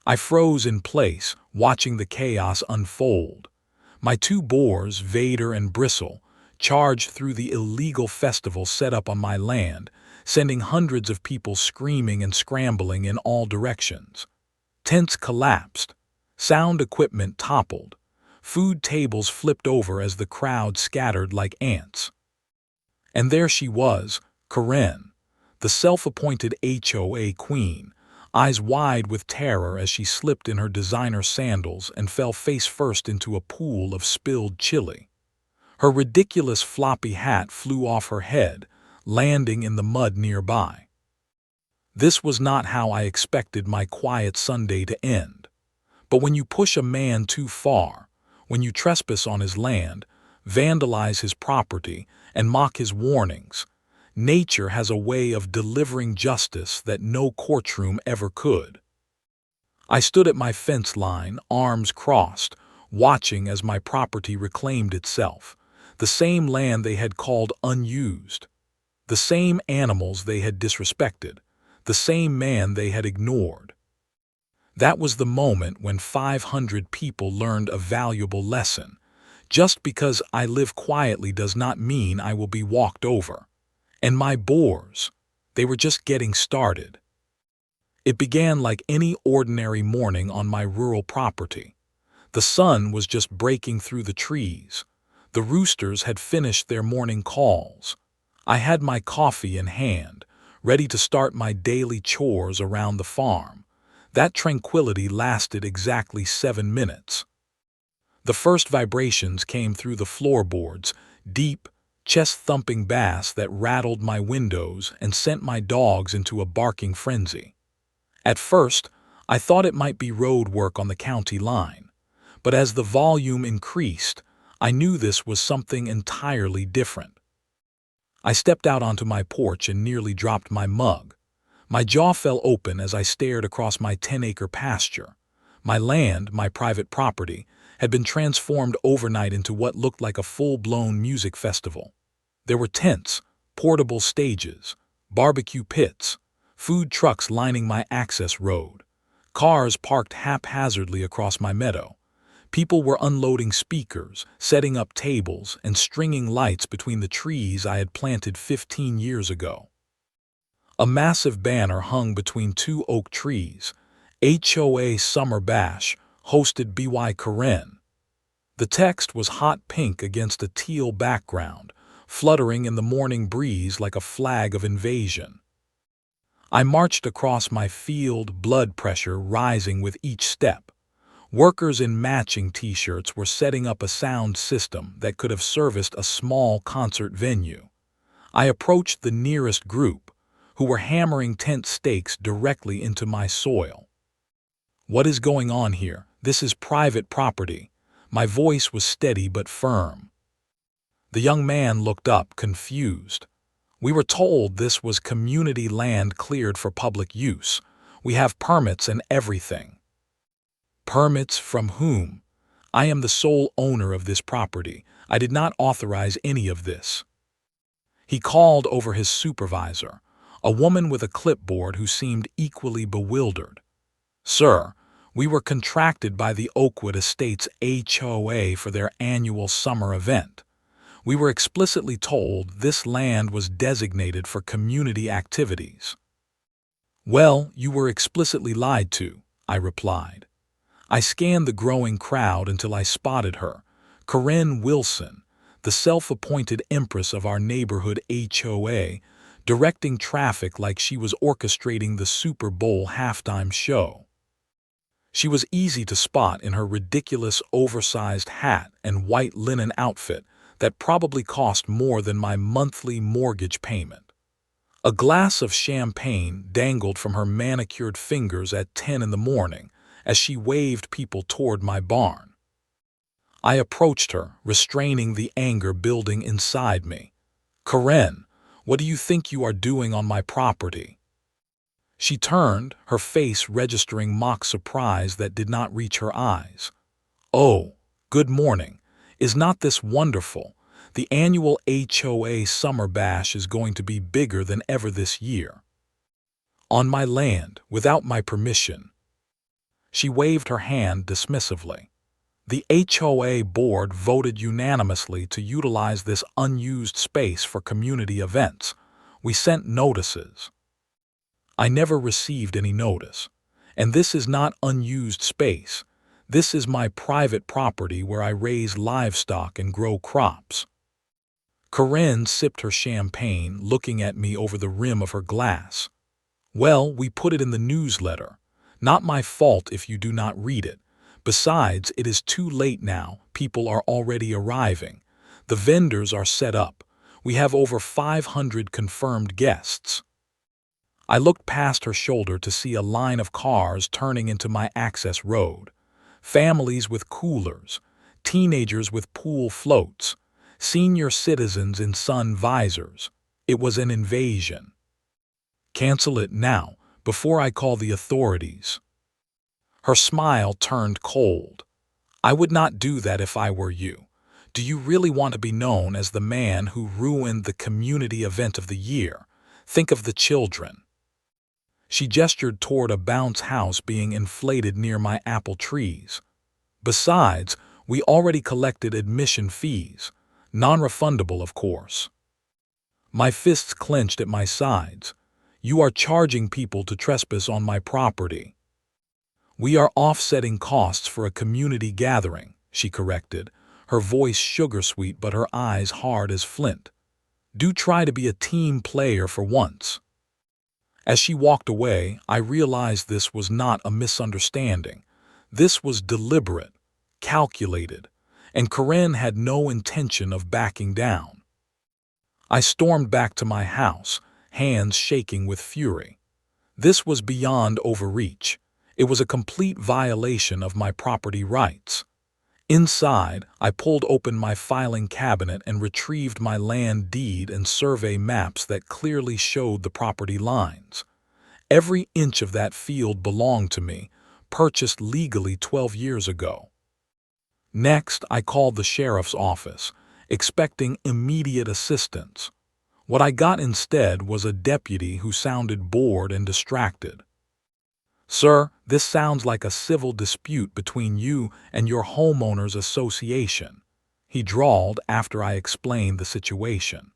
I froze in place, watching the chaos unfold. My two boars, Vader and Bristle, charged through the illegal festival set up on my land, sending hundreds of people screaming and scrambling in all directions. Tents collapsed. Sound equipment toppled. Food tables flipped over as the crowd scattered like ants. And there she was, Karen, the self-appointed HOA queen, eyes wide with terror as she slipped in her designer sandals and fell face first into a pool of spilled chili. Her ridiculous floppy hat flew off her head, landing in the mud nearby. This was not how I expected my quiet Sunday to end. But when you push a man too far, when you trespass on his land, vandalize his property, and mock his warnings, nature has a way of delivering justice that no courtroom ever could. I stood at my fence line, arms crossed, watching as my property reclaimed itself, the same land they had called unused, the same animals they had disrespected, the same man they had ignored. That was the moment when 500 people learned a valuable lesson. Just because I live quietly does not mean I will be walked over. And my boars, they were just getting started. It began like any ordinary morning on my rural property. The sun was just breaking through the trees. The roosters had finished their morning calls. I had my coffee in hand, ready to start my daily chores around the farm. That tranquility lasted exactly 7 minutes. The first vibrations came through the floorboards, deep, chest-thumping bass that rattled my windows and sent my dogs into a barking frenzy. At first, I thought it might be road work on the county line, but as the volume increased, I knew this was something entirely different. I stepped out onto my porch and nearly dropped my mug. My jaw fell open as I stared across my 10-acre pasture. My land, my private property, had been transformed overnight into what looked like a full-blown music festival. There were tents, portable stages, barbecue pits, food trucks lining my access road, cars parked haphazardly across my meadow. People were unloading speakers, setting up tables, and stringing lights between the trees I had planted 15 years ago. A massive banner hung between two oak trees. HOA Summer Bash, hosted by Karen. The text was hot pink against a teal background, fluttering in the morning breeze like a flag of invasion. I marched across my field, blood pressure rising with each step. Workers in matching t-shirts were setting up a sound system that could have serviced a small concert venue. I approached the nearest group, who were hammering tent stakes directly into my soil. "What is going on here? This is private property." My voice was steady but firm. The young man looked up, confused. "We were told this was community land cleared for public use. We have permits and everything." "Permits from whom? I am the sole owner of this property. I did not authorize any of this." He called over his supervisor, a woman with a clipboard who seemed equally bewildered. "Sir, we were contracted by the Oakwood Estates HOA for their annual summer event. We were explicitly told this land was designated for community activities." "Well, you were explicitly lied to," I replied. I scanned the growing crowd until I spotted her, Karen Wilson, the self-appointed empress of our neighborhood HOA, directing traffic like she was orchestrating the Super Bowl halftime show. She was easy to spot in her ridiculous oversized hat and white linen outfit that probably cost more than my monthly mortgage payment. A glass of champagne dangled from her manicured fingers at 10 in the morning as she waved people toward my barn. I approached her, restraining the anger building inside me. "Karen, what do you think you are doing on my property?" She turned, her face registering mock surprise that did not reach her eyes. "Oh, good morning. Is not this wonderful? The annual HOA Summer Bash is going to be bigger than ever this year. On my land, without my permission." She waved her hand dismissively. The HOA board voted unanimously to utilize this unused space for community events. We sent notices. I never received any notice. And this is not unused space. This is my private property where I raise livestock and grow crops. Karen sipped her champagne, looking at me over the rim of her glass. Well, we put it in the newsletter. Not my fault if you do not read it. Besides, it is too late now. People are already arriving. The vendors are set up. We have over 500 confirmed guests. I looked past her shoulder to see a line of cars turning into my access road. Families with coolers, teenagers with pool floats, senior citizens in sun visors. It was an invasion. Cancel it now, before I call the authorities. Her smile turned cold. I would not do that if I were you. Do you really want to be known as the man who ruined the community event of the year? Think of the children. She gestured toward a bounce house being inflated near my apple trees. Besides, we already collected admission fees, non-refundable of course. My fists clenched at my sides. You are charging people to trespass on my property. We are offsetting costs for a community gathering, she corrected, her voice sugar-sweet but her eyes hard as flint. Do try to be a team player for once. As she walked away, I realized this was not a misunderstanding. This was deliberate, calculated, and Karen had no intention of backing down. I stormed back to my house, hands shaking with fury. This was beyond overreach. It was a complete violation of my property rights. Inside, I pulled open my filing cabinet and retrieved my land deed and survey maps that clearly showed the property lines. Every inch of that field belonged to me, purchased legally 12 years ago. Next, I called the sheriff's office, expecting immediate assistance. What I got instead was a deputy who sounded bored and distracted. Sir, this sounds like a civil dispute between you and your homeowners association, he drawled after I explained the situation.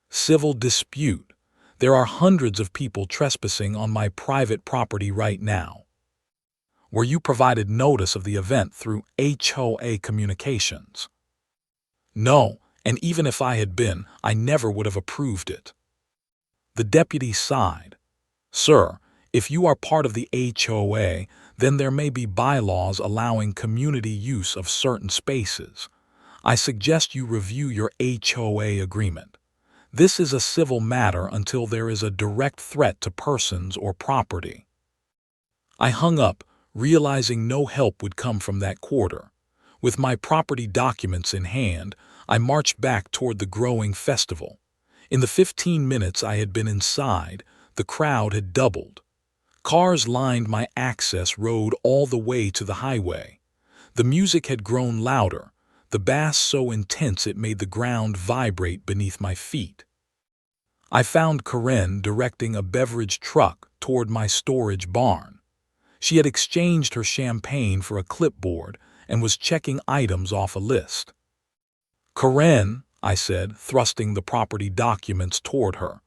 Civil dispute? There are hundreds of people trespassing on my private property right now. Were you provided notice of the event through HOA communications? No, and even if I had been, I never would have approved it. The deputy sighed. Sir, if you are part of the HOA, then there may be bylaws allowing community use of certain spaces. I suggest you review your HOA agreement. This is a civil matter until there is a direct threat to persons or property. I hung up, realizing no help would come from that quarter. With my property documents in hand, I marched back toward the growing festival. In the 15 minutes I had been inside, the crowd had doubled. Cars lined my access road all the way to the highway. The music had grown louder, the bass so intense it made the ground vibrate beneath my feet. I found Karen directing a beverage truck toward my storage barn. She had exchanged her champagne for a clipboard and was checking items off a list. Karen, I said, thrusting the property documents toward her.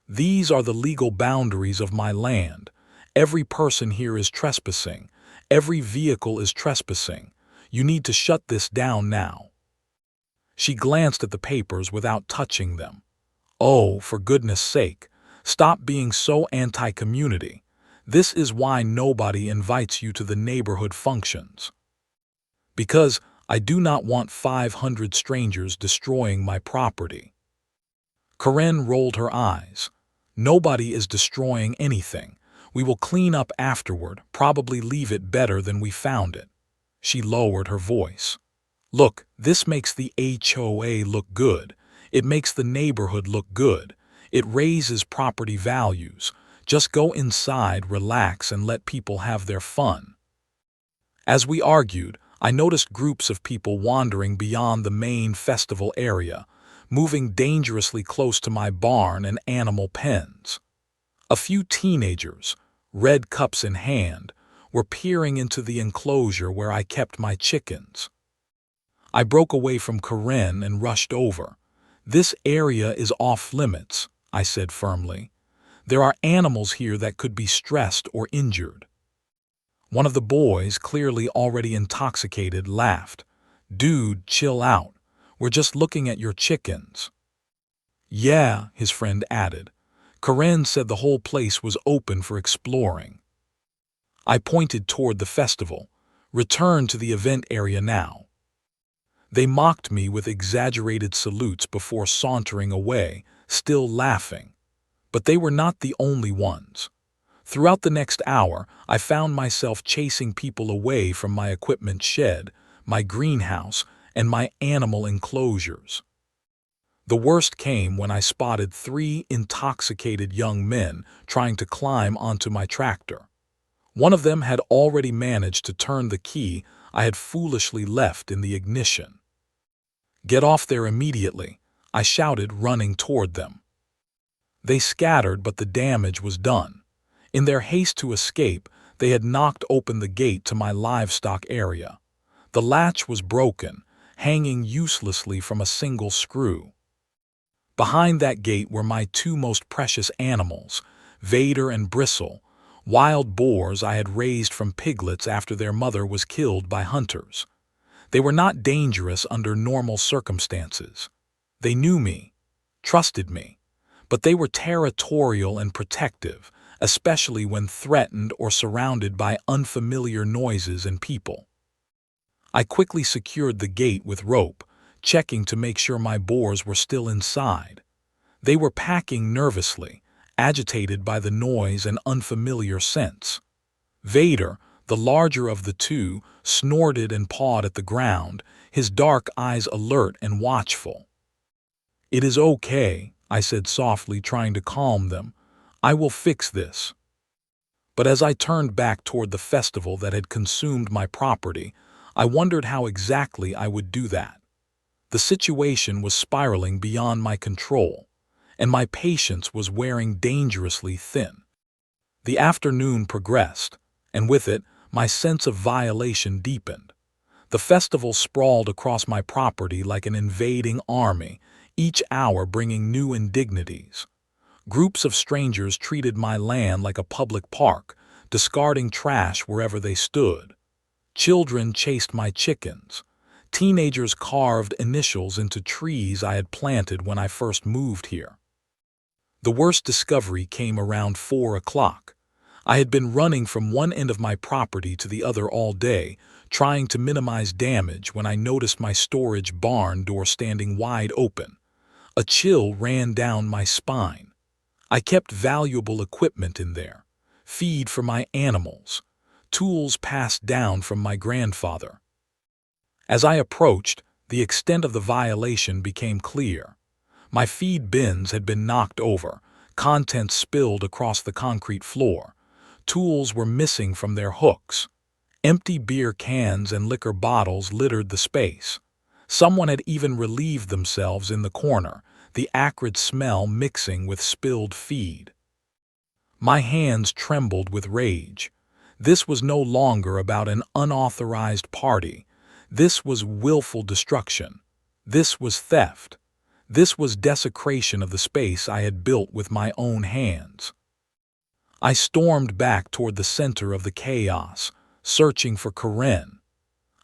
These are the legal boundaries of my land. Every person here is trespassing. Every vehicle is trespassing. You need to shut this down now. She glanced at the papers without touching them. Oh, for goodness sake, stop being so anti-community. This is why nobody invites you to the neighborhood functions. Because I do not want 500 strangers destroying my property. Karen rolled her eyes. Nobody is destroying anything. We will clean up afterward, probably leave it better than we found it. She lowered her voice. Look, this makes the HOA look good. It makes the neighborhood look good. It raises property values. Just go inside, relax, and let people have their fun. As we argued, I noticed groups of people wandering beyond the main festival area, moving dangerously close to my barn and animal pens. A few teenagers, red cups in hand, were peering into the enclosure where I kept my chickens. I broke away from Karen and rushed over. "This area is off limits," I said firmly. "There are animals here that could be stressed or injured." One of the boys, clearly already intoxicated, laughed. "Dude, chill out. We're just looking at your chickens." "Yeah," his friend added. "Karen said the whole place was open for exploring." I pointed toward the festival. "Return to the event area now." They mocked me with exaggerated salutes before sauntering away, still laughing. But they were not the only ones. Throughout the next hour, I found myself chasing people away from my equipment shed, my greenhouse, and my animal enclosures. The worst came when I spotted 3 intoxicated young men trying to climb onto my tractor. One of them had already managed to turn the key I had foolishly left in the ignition. "Get off there immediately," I shouted, running toward them. They scattered, but the damage was done. In their haste to escape, they had knocked open the gate to my livestock area. The latch was broken, hanging uselessly from a single screw. Behind that gate were my 2 most precious animals, Vader and Bristle, wild boars I had raised from piglets after their mother was killed by hunters. They were not dangerous under normal circumstances. They knew me, trusted me, but they were territorial and protective, especially when threatened or surrounded by unfamiliar noises and people. I quickly secured the gate with rope, checking to make sure my boars were still inside. They were packing nervously, agitated by the noise and unfamiliar scents. Vader, the larger of the 2, snorted and pawed at the ground, his dark eyes alert and watchful. "It is okay," I said softly, trying to calm them. "I will fix this." But as I turned back toward the festival that had consumed my property, I wondered how exactly I would do that. The situation was spiraling beyond my control, and my patience was wearing dangerously thin. The afternoon progressed, and with it, my sense of violation deepened. The festival sprawled across my property like an invading army, each hour bringing new indignities. Groups of strangers treated my land like a public park, discarding trash wherever they stood. Children chased my chickens. Teenagers carved initials into trees I had planted when I first moved here. The worst discovery came around 4 o'clock. I had been running from one end of my property to the other all day, trying to minimize damage when I noticed my storage barn door standing wide open. A chill ran down my spine. I kept valuable equipment in there, feed for my animals, tools passed down from my grandfather. As I approached, the extent of the violation became clear. My feed bins had been knocked over, contents spilled across the concrete floor. Tools were missing from their hooks. Empty beer cans and liquor bottles littered the space. Someone had even relieved themselves in the corner, the acrid smell mixing with spilled feed. My hands trembled with rage. This was no longer about an unauthorized party. This was willful destruction. This was theft. This was desecration of the space I had built with my own hands. I stormed back toward the center of the chaos, searching for Karen.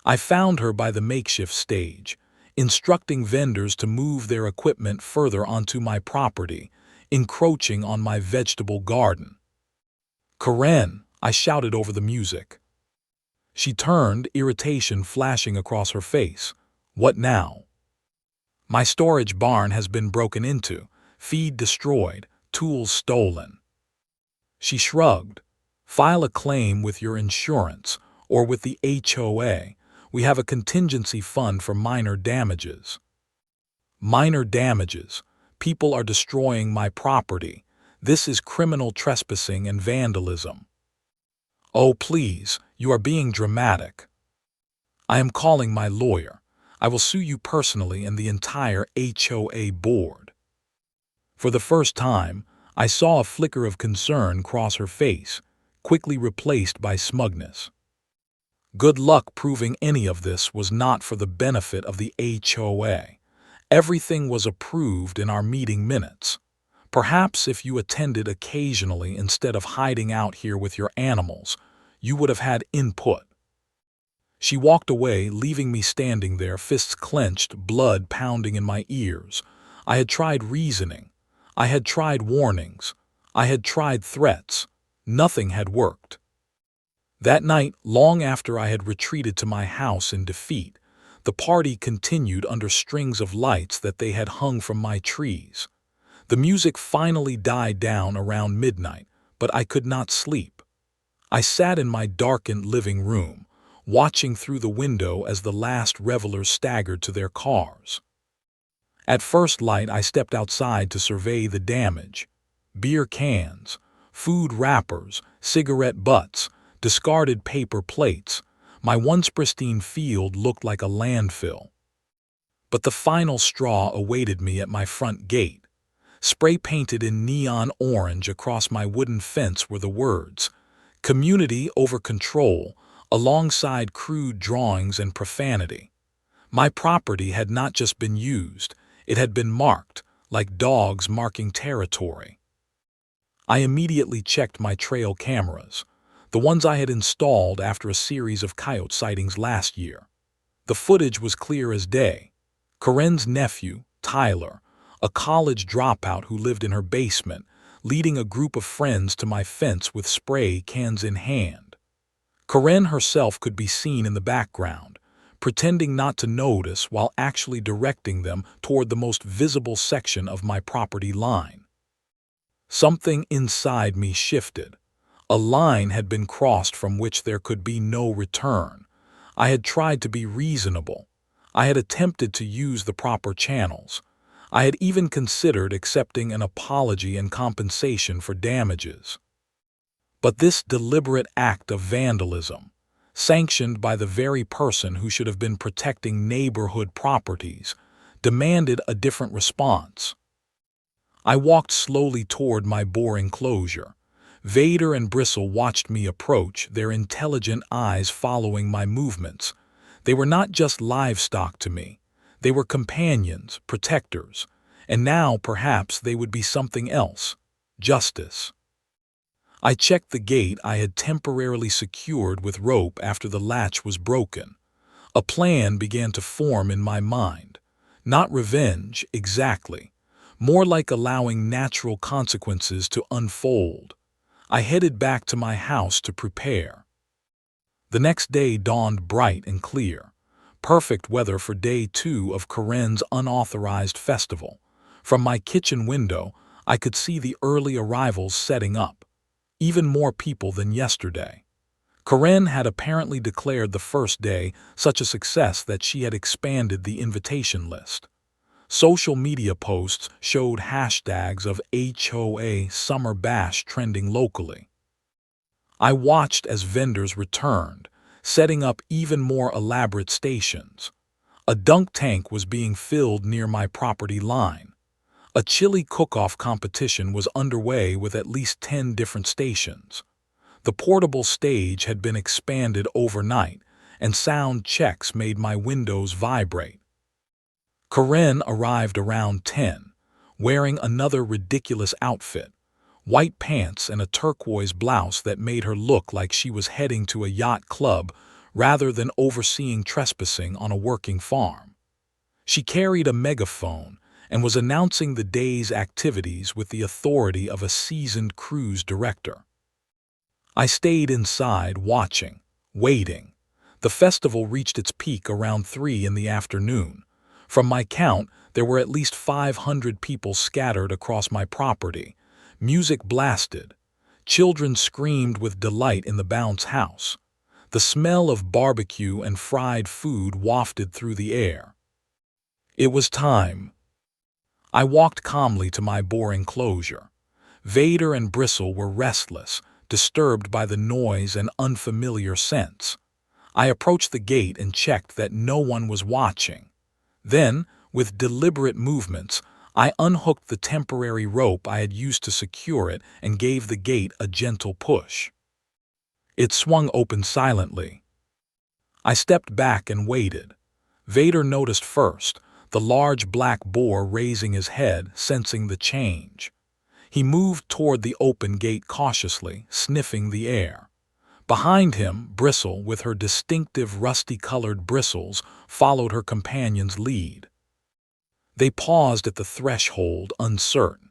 I found her by the makeshift stage, instructing vendors to move their equipment further onto my property, encroaching on my vegetable garden. "Karen!" I shouted over the music. She turned, irritation flashing across her face. "What now?" "My storage barn has been broken into, feed destroyed, tools stolen." She shrugged. "File a claim with your insurance or with the HOA. We have a contingency fund for minor damages." "Minor damages? People are destroying my property. This is criminal trespassing and vandalism." "Oh, please, you are being dramatic." "I am calling my lawyer. I will sue you personally and the entire HOA board." For the first time, I saw a flicker of concern cross her face. quickly replaced by smugness. Good luck proving any of this was not for the benefit of the HOA. Everything was approved in our meeting minutes. Perhaps if you attended occasionally instead of hiding out here with your animals, you would have had input. She walked away, leaving me standing there, fists clenched, blood pounding in my ears. I had tried reasoning. I had tried warnings. I had tried threats. Nothing had worked. That night, long after I had retreated to my house in defeat, the party continued under strings of lights that they had hung from my trees. The music finally died down around midnight, but I could not sleep. I sat in my darkened living room, watching through the window as the last revelers staggered to their cars. At first light, I stepped outside to survey the damage. Beer cans, food wrappers, cigarette butts, discarded paper plates. My once pristine field looked like a landfill. But the final straw awaited me at my front gate. Spray painted in neon orange across my wooden fence were the words, "Community over control," alongside crude drawings and profanity. My property had not just been used, it had been marked, like dogs marking territory. I immediately checked my trail cameras, the ones I had installed after a series of coyote sightings last year. The footage was clear as day. Karen's nephew, Tyler, a college dropout who lived in her basement, leading a group of friends to my fence with spray cans in hand. Karen herself could be seen in the background, pretending not to notice while actually directing them toward the most visible section of my property line. Something inside me shifted. A line had been crossed from which there could be no return. I had tried to be reasonable. I had attempted to use the proper channels. I had even considered accepting an apology and compensation for damages. But this deliberate act of vandalism, sanctioned by the very person who should have been protecting neighborhood properties, demanded a different response. I walked slowly toward my boar enclosure. Vader and Bristle watched me approach, their intelligent eyes following my movements. They were not just livestock to me. They were companions, protectors, and now perhaps they would be something else, justice. I checked the gate I had temporarily secured with rope after the latch was broken. A plan began to form in my mind. Not revenge, exactly. More like allowing natural consequences to unfold. I headed back to my house to prepare. The next day dawned bright and clear. Perfect weather for day 2 of Karen's unauthorized festival. From my kitchen window, I could see the early arrivals setting up. Even more people than yesterday. Karen had apparently declared the first day such a success that she had expanded the invitation list. Social media posts showed hashtags of HOA Summer Bash trending locally. I watched as vendors returned, setting up even more elaborate stations. A dunk tank was being filled near my property line. A chili cook-off competition was underway with at least 10 different stations. The portable stage had been expanded overnight, and sound checks made my windows vibrate. Karen arrived around 10, wearing another ridiculous outfit, white pants and a turquoise blouse that made her look like she was heading to a yacht club rather than overseeing trespassing on a working farm. She carried a megaphone and was announcing the day's activities with the authority of a seasoned cruise director. I stayed inside watching, waiting. The festival reached its peak around 3 in the afternoon. From my count, there were at least 500 people scattered across my property. Music blasted. Children screamed with delight in the bounce house. The smell of barbecue and fried food wafted through the air. It was time. I walked calmly to my boar enclosure. Vader and Bristle were restless, disturbed by the noise and unfamiliar scents. I approached the gate and checked that no one was watching. Then, with deliberate movements, I unhooked the temporary rope I had used to secure it and gave the gate a gentle push. It swung open silently. I stepped back and waited. Vader noticed first, the large black boar raising his head, sensing the change. He moved toward the open gate cautiously, sniffing the air. Behind him, Bristle, with her distinctive rusty-colored bristles, followed her companion's lead. They paused at the threshold, uncertain.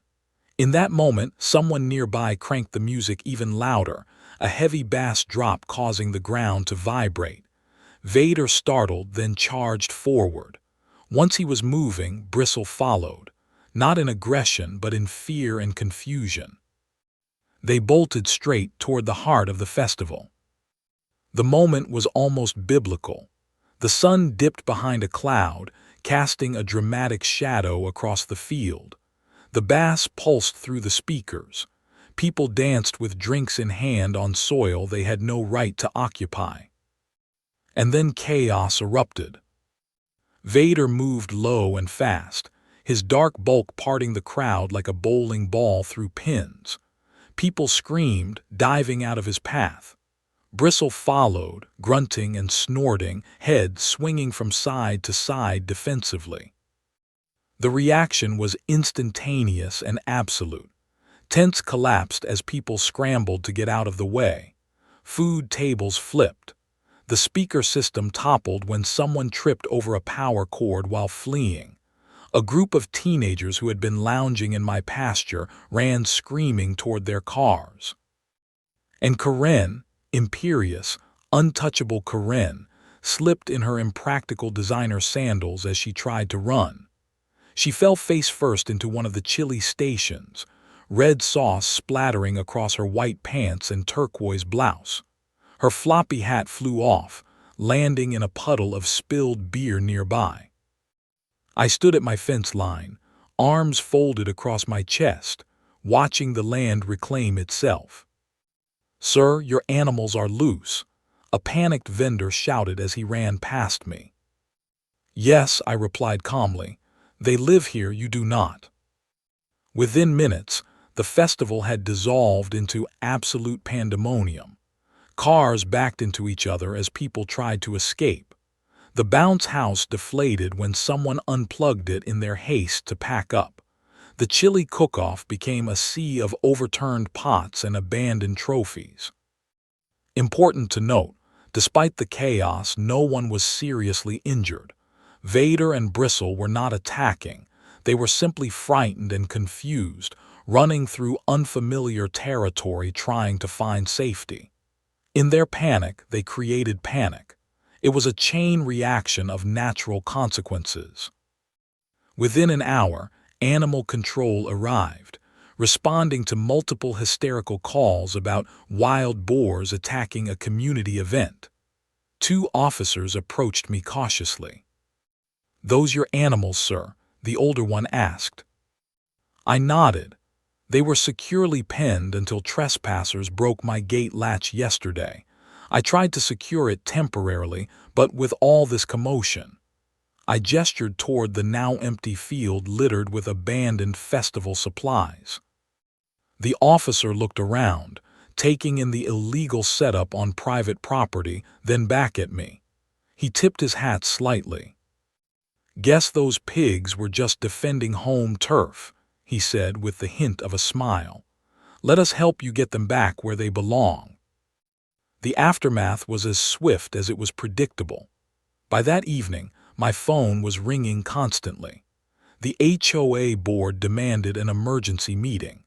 In that moment, someone nearby cranked the music even louder, a heavy bass drop causing the ground to vibrate. Vader startled, then charged forward. Once he was moving, Bristle followed, not in aggression but in fear and confusion. They bolted straight toward the heart of the festival. The moment was almost biblical. The sun dipped behind a cloud, casting a dramatic shadow across the field. The bass pulsed through the speakers. People danced with drinks in hand on soil they had no right to occupy. And then chaos erupted. Vader moved low and fast, his dark bulk parting the crowd like a bowling ball through pins. People screamed, diving out of his path. Bristle followed, grunting and snorting, head swinging from side to side defensively. The reaction was instantaneous and absolute. Tents collapsed as people scrambled to get out of the way. Food tables flipped. The speaker system toppled when someone tripped over a power cord while fleeing. A group of teenagers who had been lounging in my pasture ran screaming toward their cars. And Karen, imperious, untouchable Karen, slipped in her impractical designer sandals as she tried to run. She fell face first into one of the chili stations, red sauce splattering across her white pants and turquoise blouse. Her floppy hat flew off, landing in a puddle of spilled beer nearby. I stood at my fence line, arms folded across my chest, watching the land reclaim itself. "Sir, your animals are loose," a panicked vendor shouted as he ran past me. "Yes," I replied calmly, "they live here, you do not." Within minutes, the festival had dissolved into absolute pandemonium. Cars backed into each other as people tried to escape. The bounce house deflated when someone unplugged it in their haste to pack up. The chili cook-off became a sea of overturned pots and abandoned trophies. Important to note, despite the chaos, no one was seriously injured. Vader and Bristle were not attacking. They were simply frightened and confused, running through unfamiliar territory trying to find safety. In their panic, they created panic. It was a chain reaction of natural consequences. Within an hour, animal control arrived, responding to multiple hysterical calls about wild boars attacking a community event. 2 officers approached me cautiously. "Those your animals, sir?" the older one asked. I nodded. They were securely penned until trespassers broke my gate latch yesterday. I tried to secure it temporarily, but with all this commotion. I gestured toward the now empty field littered with abandoned festival supplies. The officer looked around, taking in the illegal setup on private property, then back at me. He tipped his hat slightly. "Guess those pigs were just defending home turf," he said with the hint of a smile. "Let us help you get them back where they belong." The aftermath was as swift as it was predictable. By that evening, my phone was ringing constantly. The HOA board demanded an emergency meeting.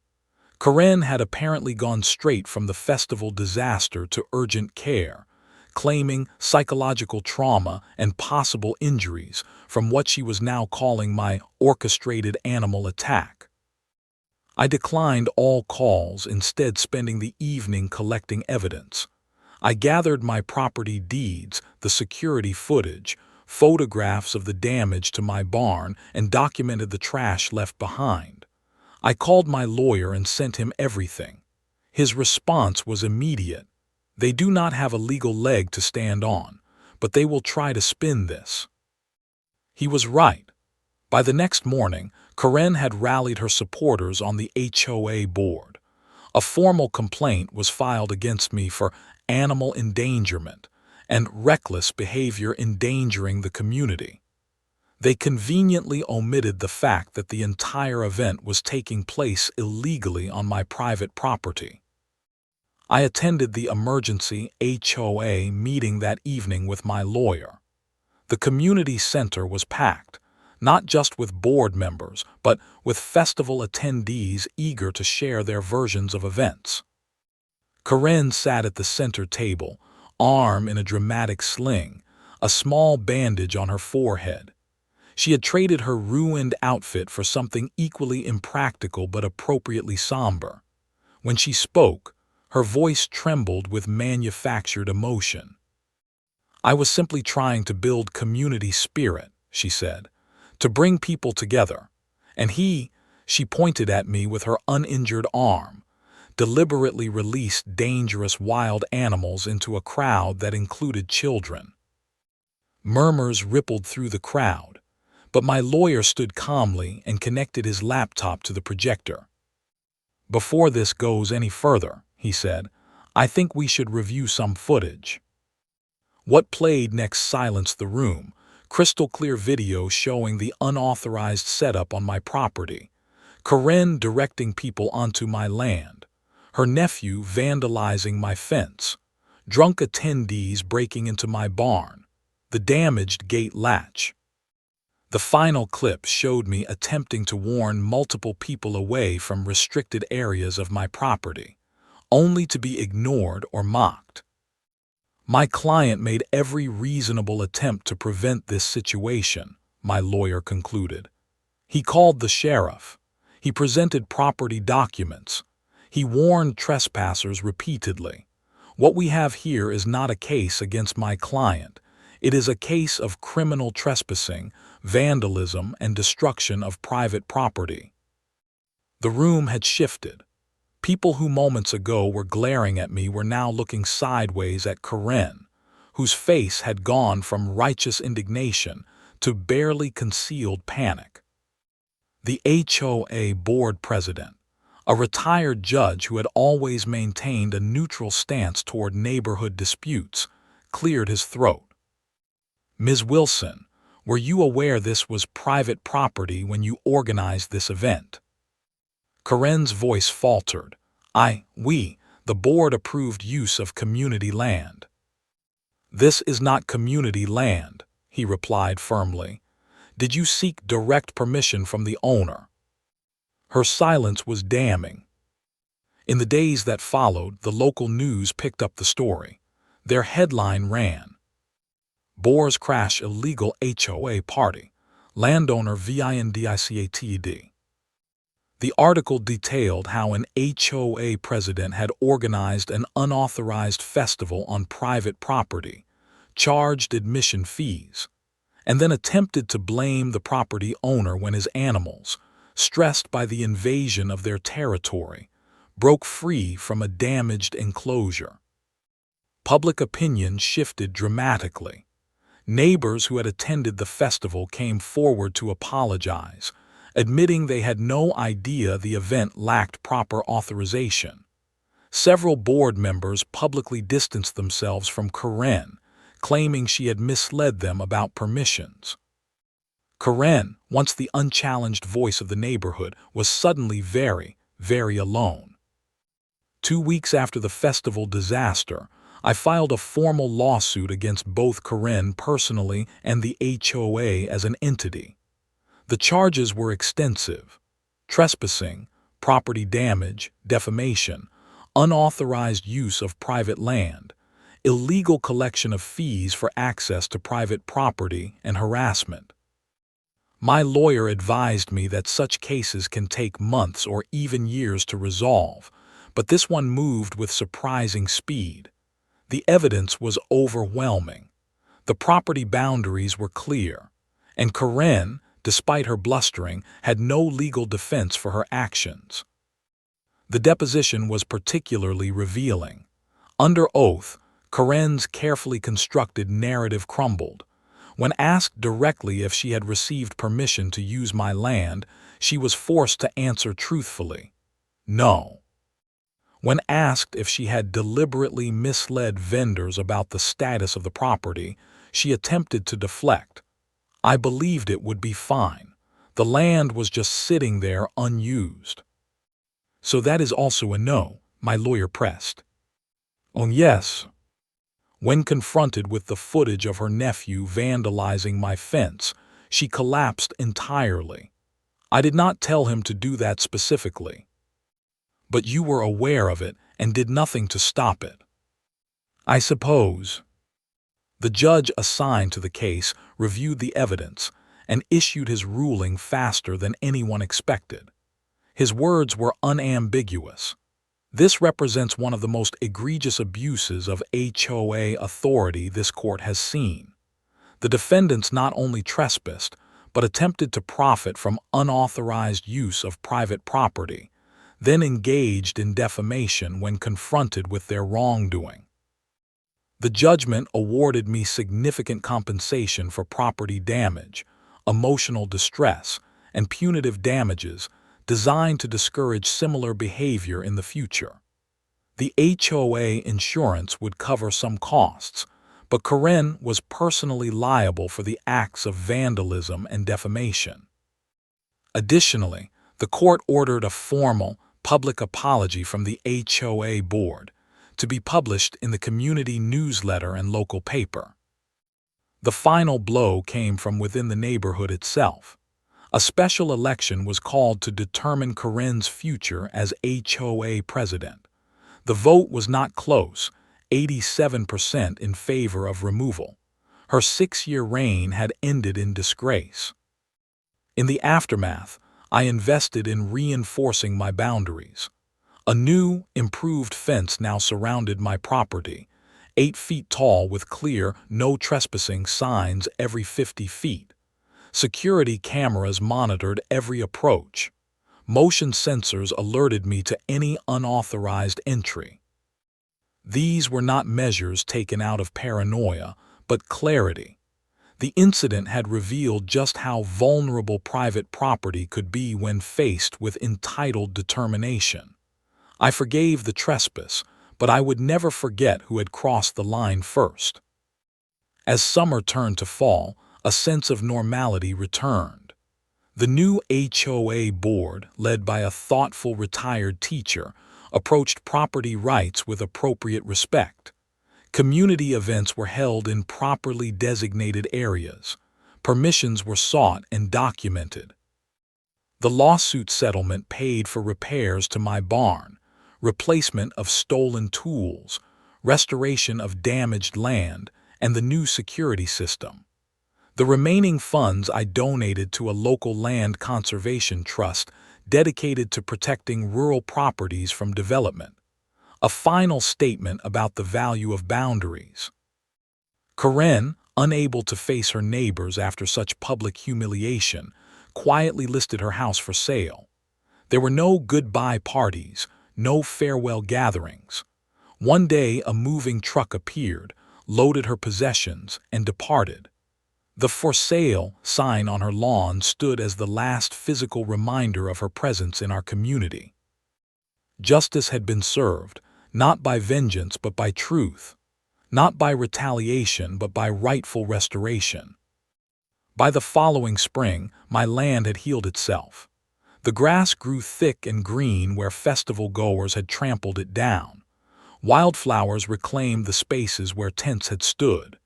Karen had apparently gone straight from the festival disaster to urgent care, claiming psychological trauma and possible injuries from what she was now calling my orchestrated animal attack. I declined all calls, instead spending the evening collecting evidence. I gathered my property deeds, the security footage, photographs of the damage to my barn, and documented the trash left behind. I called my lawyer and sent him everything. His response was immediate. "They do not have a legal leg to stand on, but they will try to spin this." He was right. By the next morning, Karen had rallied her supporters on the HOA board. A formal complaint was filed against me for animal endangerment, and reckless behavior endangering the community. They conveniently omitted the fact that the entire event was taking place illegally on my private property. I attended the emergency HOA meeting that evening with my lawyer. The community center was packed, not just with board members, but with festival attendees eager to share their versions of events. Karen sat at the center table, arm in a dramatic sling, a small bandage on her forehead. She had traded her ruined outfit for something equally impractical but appropriately somber. When she spoke, her voice trembled with manufactured emotion. "I was simply trying to build community spirit," she said, "to bring people together. And she pointed at me with her uninjured arm, deliberately released dangerous wild animals into a crowd that included children." Murmurs rippled through the crowd, but my lawyer stood calmly and connected his laptop to the projector. "Before this goes any further," he said, "I think we should review some footage." What played next silenced the room, crystal-clear video showing the unauthorized setup on my property, Karen directing people onto my land, her nephew vandalizing my fence, drunk attendees breaking into my barn, the damaged gate latch. The final clip showed me attempting to warn multiple people away from restricted areas of my property, only to be ignored or mocked. "My client made every reasonable attempt to prevent this situation," my lawyer concluded. "He called the sheriff. He presented property documents. He warned trespassers repeatedly. What we have here is not a case against my client. It is a case of criminal trespassing, vandalism, and destruction of private property." The room had shifted. People who moments ago were glaring at me were now looking sideways at Karen, whose face had gone from righteous indignation to barely concealed panic. The HOA board president, a retired judge who had always maintained a neutral stance toward neighborhood disputes, cleared his throat. "Ms. Wilson, were you aware this was private property when you organized this event?" Karen's voice faltered. The board approved use of community land." "This is not community land," he replied firmly. "Did you seek direct permission from the owner?" Her silence was damning. In the days that followed, the local news picked up the story. Their headline ran, "Boars crash illegal HOA party. Landowner vindicted." The article detailed how an HOA president had organized an unauthorized festival on private property, charged admission fees, and then attempted to blame the property owner when his animals, stressed by the invasion of their territory, broke free from a damaged enclosure. Public opinion shifted dramatically. Neighbors who had attended the festival came forward to apologize, admitting they had no idea the event lacked proper authorization. Several board members publicly distanced themselves from Karen, claiming she had misled them about permissions. Karen, once the unchallenged voice of the neighborhood, was suddenly very, very alone. 2 weeks after the festival disaster, I filed a formal lawsuit against both Karen personally and the HOA as an entity. The charges were extensive: trespassing, property damage, defamation, unauthorized use of private land, illegal collection of fees for access to private property, and harassment. My lawyer advised me that such cases can take months or even years to resolve, but this one moved with surprising speed. The evidence was overwhelming. The property boundaries were clear, and Karen, despite her blustering, had no legal defense for her actions. The deposition was particularly revealing. Under oath, Karen's carefully constructed narrative crumbled. When asked directly if she had received permission to use my land, she was forced to answer truthfully, "No." When asked if she had deliberately misled vendors about the status of the property, she attempted to deflect. I believed it would be fine. The land was just sitting there unused. So that is also a no, my lawyer pressed. Oh yes. When confronted with the footage of her nephew vandalizing my fence, she collapsed entirely. I did not tell him to do that specifically. But you were aware of it and did nothing to stop it. I suppose. The judge assigned to the case reviewed the evidence and issued his ruling faster than anyone expected. His words were unambiguous. This represents one of the most egregious abuses of HOA authority this court has seen. The defendants not only trespassed, but attempted to profit from unauthorized use of private property, then engaged in defamation when confronted with their wrongdoing. The judgment awarded me significant compensation for property damage, emotional distress, and punitive damages designed to discourage similar behavior in the future. The HOA insurance would cover some costs, but Karen was personally liable for the acts of vandalism and defamation. Additionally, the court ordered a formal, public apology from the HOA board to be published in the community newsletter and local paper. The final blow came from within the neighborhood itself. A special election was called to determine Karen's future as HOA president. The vote was not close, 87% in favor of removal. Her 6-year reign had ended in disgrace. In the aftermath, I invested in reinforcing my boundaries. A new, improved fence now surrounded my property, 8 feet tall with clear, no trespassing signs every 50 feet. Security cameras monitored every approach. Motion sensors alerted me to any unauthorized entry. These were not measures taken out of paranoia, but clarity. The incident had revealed just how vulnerable private property could be when faced with entitled determination. I forgave the trespass, but I would never forget who had crossed the line first. As summer turned to fall, a sense of normality returned. The new HOA board, led by a thoughtful retired teacher, approached property rights with appropriate respect. Community events were held in properly designated areas. Permissions were sought and documented. The lawsuit settlement paid for repairs to my barn, replacement of stolen tools, restoration of damaged land, and the new security system. The remaining funds I donated to a local land conservation trust dedicated to protecting rural properties from development. A final statement about the value of boundaries. Karen, unable to face her neighbors after such public humiliation, quietly listed her house for sale. There were no goodbye parties, no farewell gatherings. One day a moving truck appeared, loaded her possessions, and departed. The "For Sale" sign on her lawn stood as the last physical reminder of her presence in our community. Justice had been served, not by vengeance but by truth, not by retaliation but by rightful restoration. By the following spring, my land had healed itself. The grass grew thick and green where festival goers had trampled it down. Wildflowers reclaimed the spaces where tents had stood.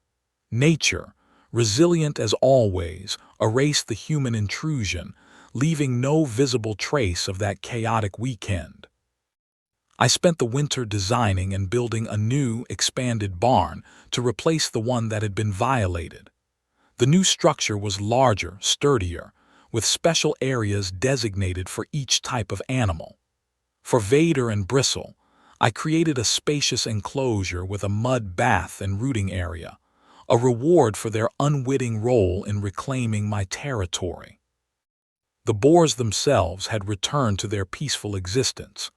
Nature, resilient as always, erased the human intrusion, leaving no visible trace of that chaotic weekend. I spent the winter designing and building a new, expanded barn to replace the one that had been violated. The new structure was larger, sturdier, with special areas designated for each type of animal. For Vader and Bristle, I created a spacious enclosure with a mud bath and rooting area, a reward for their unwitting role in reclaiming my territory. The boars themselves had returned to their peaceful existence.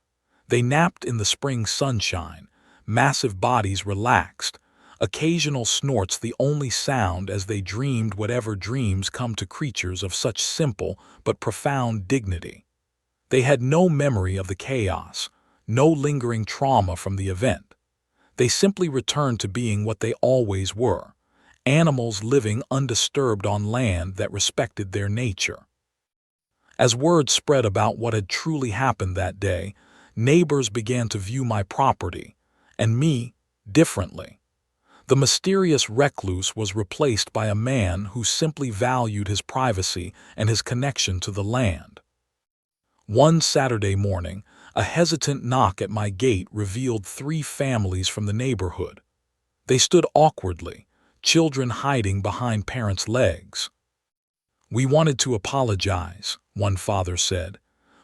They napped in the spring sunshine, massive bodies relaxed, occasional snorts the only sound as they dreamed whatever dreams come to creatures of such simple but profound dignity. They had no memory of the chaos, no lingering trauma from the event. They simply returned to being what they always were, animals living undisturbed on land that respected their nature. As word spread about what had truly happened that day, neighbors began to view my property, and me, differently. The mysterious recluse was replaced by a man who simply valued his privacy and his connection to the land. One Saturday morning, a hesitant knock at my gate revealed 3 families from the neighborhood. They stood awkwardly, children hiding behind parents' legs. "We wanted to apologize," one father said.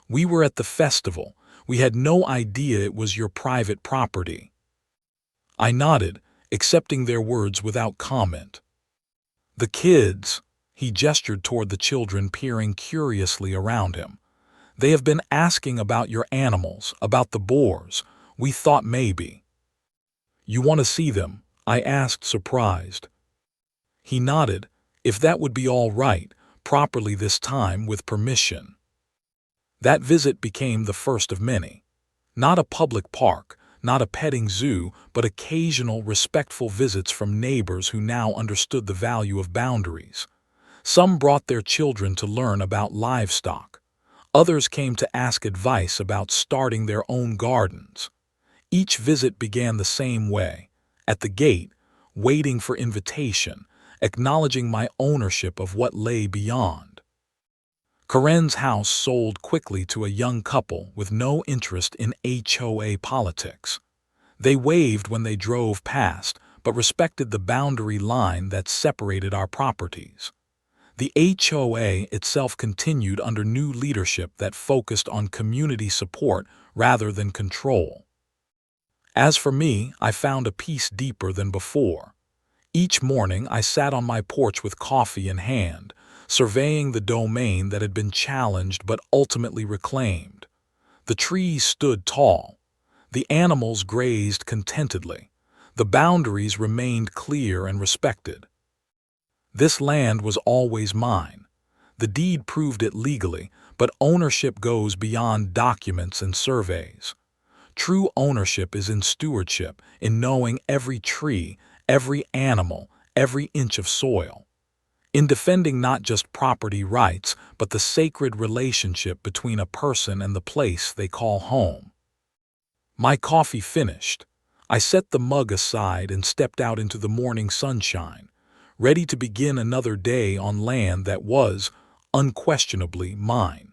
"We were at the festival. We had no idea it was your private property." I nodded, accepting their words without comment. "The kids," he gestured toward the children peering curiously around him. "They have been asking about your animals, about the boars. We thought maybe." "You want to see them?" I asked, surprised. He nodded, if that would be all right, properly this time with permission. That visit became the first of many. Not a public park, not a petting zoo, but occasional respectful visits from neighbors who now understood the value of boundaries. Some brought their children to learn about livestock. Others came to ask advice about starting their own gardens. Each visit began the same way, at the gate, waiting for invitation, acknowledging my ownership of what lay beyond. Karen's house sold quickly to a young couple with no interest in HOA politics. They waved when they drove past, but respected the boundary line that separated our properties. The HOA itself continued under new leadership that focused on community support rather than control. As for me, I found a peace deeper than before. Each morning I sat on my porch with coffee in hand, surveying the domain that had been challenged but ultimately reclaimed. The trees stood tall. The animals grazed contentedly. The boundaries remained clear and respected. This land was always mine. The deed proved it legally, but ownership goes beyond documents and surveys. True ownership is in stewardship, in knowing every tree, every animal, every inch of soil. In defending not just property rights, but the sacred relationship between a person and the place they call home. My coffee finished. I set the mug aside and stepped out into the morning sunshine, ready to begin another day on land that was, unquestionably, mine.